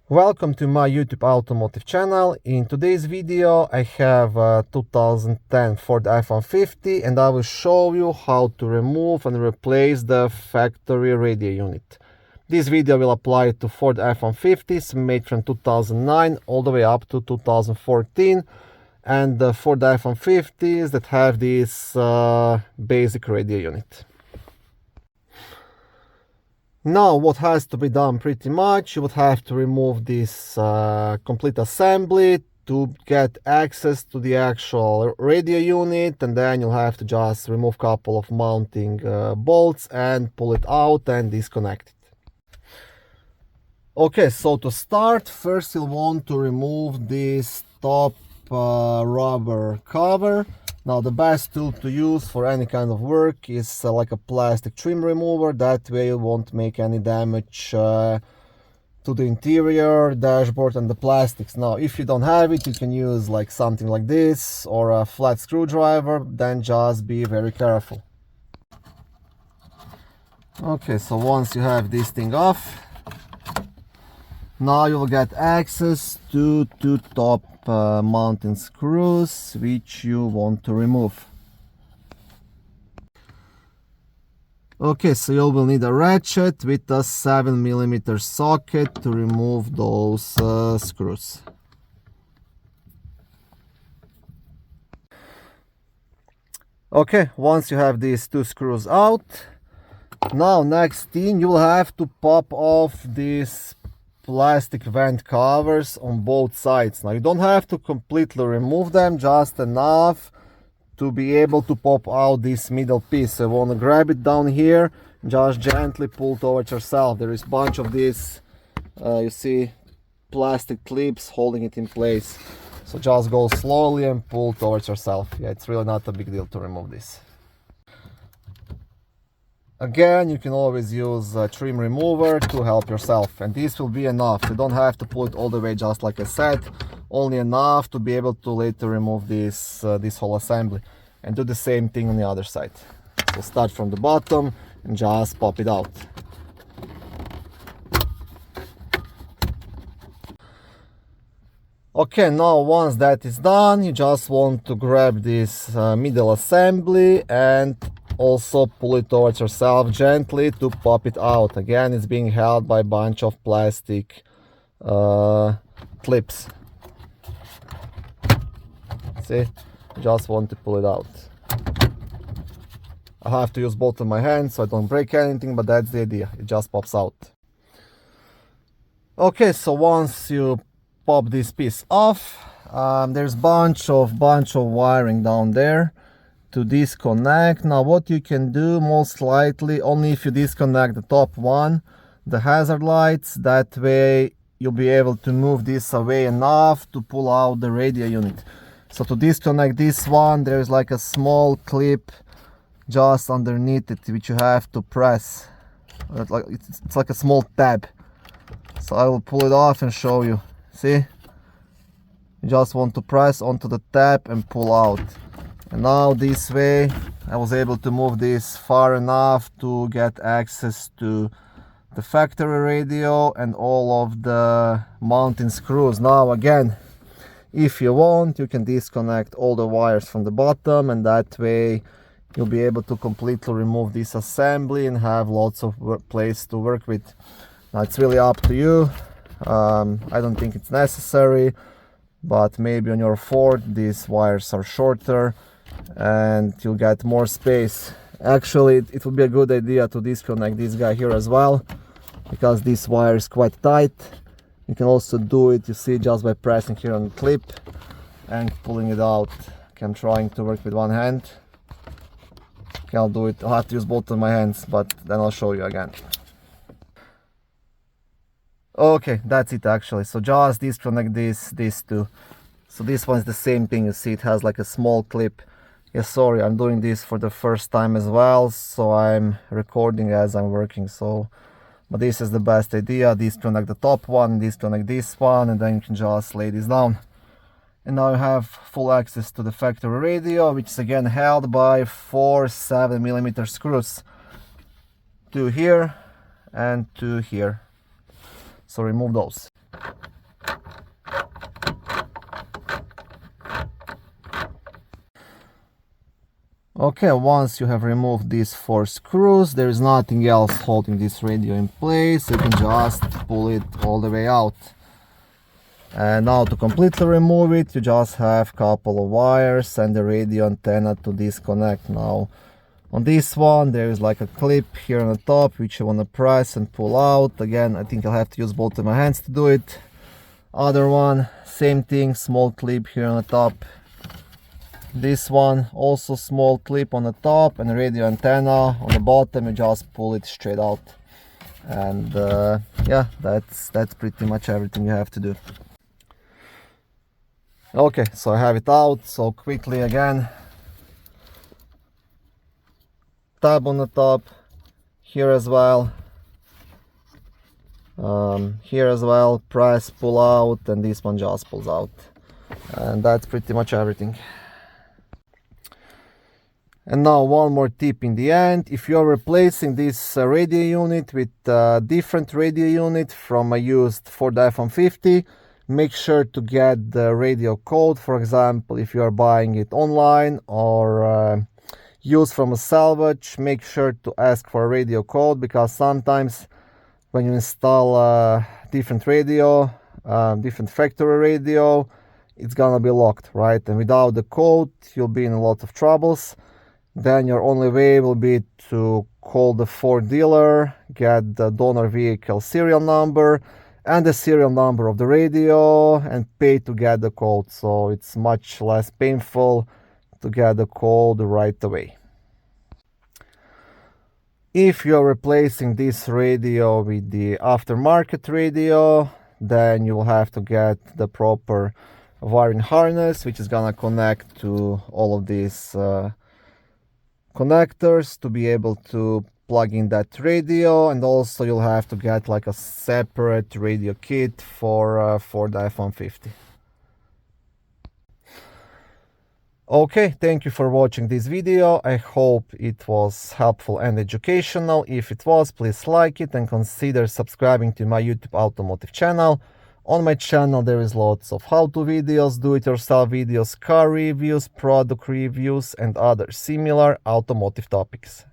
Welcome to my YouTube automotive channel. In today's video I have a 2010 Ford F-150 and I will show you how to remove and replace the factory radio unit. This video will apply to Ford F-150s made from 2009 all the way up to 2014 and the Ford F-150s that have this basic radio unit. Now what has to be done pretty much, you would have to remove this complete assembly to get access to the actual radio unit, and then you'll have to just remove a couple of mounting bolts and pull it out and disconnect it. Okay, so to start, first you'll want to remove this top rubber cover. Now the best tool to use for any kind of work is like a plastic trim remover. That way you won't make any damage to the interior, dashboard and the plastics. Now if you don't have it, you can use like something like this or a flat screwdriver, then just be very careful. Okay, so once you have this thing off, now you will get access to two top mounting screws which you want to remove. Okay, so you will need a ratchet with a 7mm socket to remove those screws. Okay, once you have these two screws out, now next thing you will have to pop off these plastic vent covers on both sides. Now you don't have to completely remove them, just enough to be able to pop out this middle piece. So you want to grab it down here, just gently pull towards yourself. There is a bunch of these you see plastic clips holding it in place, so just go slowly and pull towards yourself. Yeah, it's really not a big deal to remove this. Again, you can always use a trim remover to help yourself, and this will be enough. You don't have to pull it all the way, just like I said, only enough to be able to later remove this whole assembly, and do the same thing on the other side. So start from the bottom and just pop it out. Okay, now once that is done, you just want to grab this middle assembly and also pull it towards yourself gently to pop it out. Again, it's being held by a bunch of plastic clips. See, just want to pull it out. I have to use both of my hands so I don't break anything, but that's the idea, it just pops out. Okay, so once you pop this piece off, there's bunch of wiring down there to disconnect. Now what you can do, most likely only if you disconnect the top one, the hazard lights, that way you'll be able to move this away enough to pull out the radio unit. So to disconnect this one, there's like a small clip just underneath it which you have to press. It's like a small tab. So I will pull it off and show you. See, you just want to press onto the tab and pull out. And now this way I was able to move this far enough to get access to the factory radio and all of the mounting screws. Now again, if you want, you can disconnect all the wires from the bottom, and that way you'll be able to completely remove this assembly and have lots of place to work with. Now it's really up to you. I don't think it's necessary, but maybe on your Ford these wires are shorter and you'll get more space. Actually, it would be a good idea to disconnect this guy here as well, because this wire is quite tight. You can also do it, you see, just by pressing here on the clip and pulling it out. Okay, I'm trying to work with one hand. Okay, I'll do it. I'll have to use both of my hands, but then I'll show you again. Okay, that's it actually. So just disconnect these two. So this one is the same thing, you see it has like a small clip. Yes, sorry, I'm doing this for the first time as well, so I'm recording as I'm working. So, but this is the best idea. Disconnect the top one, disconnect this one, and then you can just lay this down. And now you have full access to the factory radio, which is again held by 4 7mm screws. 2 here and 2 here. So remove those. Okay, once you have removed these 4 screws, there is nothing else holding this radio in place. You can just pull it all the way out. And now to completely remove it, you just have a couple of wires and the radio antenna to disconnect. Now on this one there is like a clip here on the top which you want to press and pull out. Again, I think I'll have to use both of my hands to do it. Other one, same thing, small clip here on the top. This one also small clip on the top and a radio antenna on the bottom. You just pull it straight out. And yeah, that's pretty much everything you have to do. Okay, so I have it out. So quickly again, tab on the top, here as well, here as well, press, pull out, and this one just pulls out. And that's pretty much everything. And now one more tip in the end. If you're replacing this radio unit with a different radio unit from a used Ford F-150, make sure to get the radio code. For example, if you are buying it online or used from a salvage, make sure to ask for a radio code, because sometimes when you install a different radio, different factory radio, it's gonna be locked, right? And without the code, you'll be in a lot of troubles. Then your only way will be to call the Ford dealer, get the donor vehicle serial number and the serial number of the radio, and pay to get the code. So it's much less painful to get the code right away. If you're replacing this radio with the aftermarket radio, then you will have to get the proper wiring harness, which is gonna connect to all of these connectors to be able to plug in that radio. And also you'll have to get like a separate radio kit for the F-150. Okay, thank you for watching this video. I hope it was helpful and educational. If it was, please like it and consider subscribing to my YouTube automotive channel. On my channel there is lots of how-to videos, do-it-yourself videos, car reviews, product reviews and other similar automotive topics.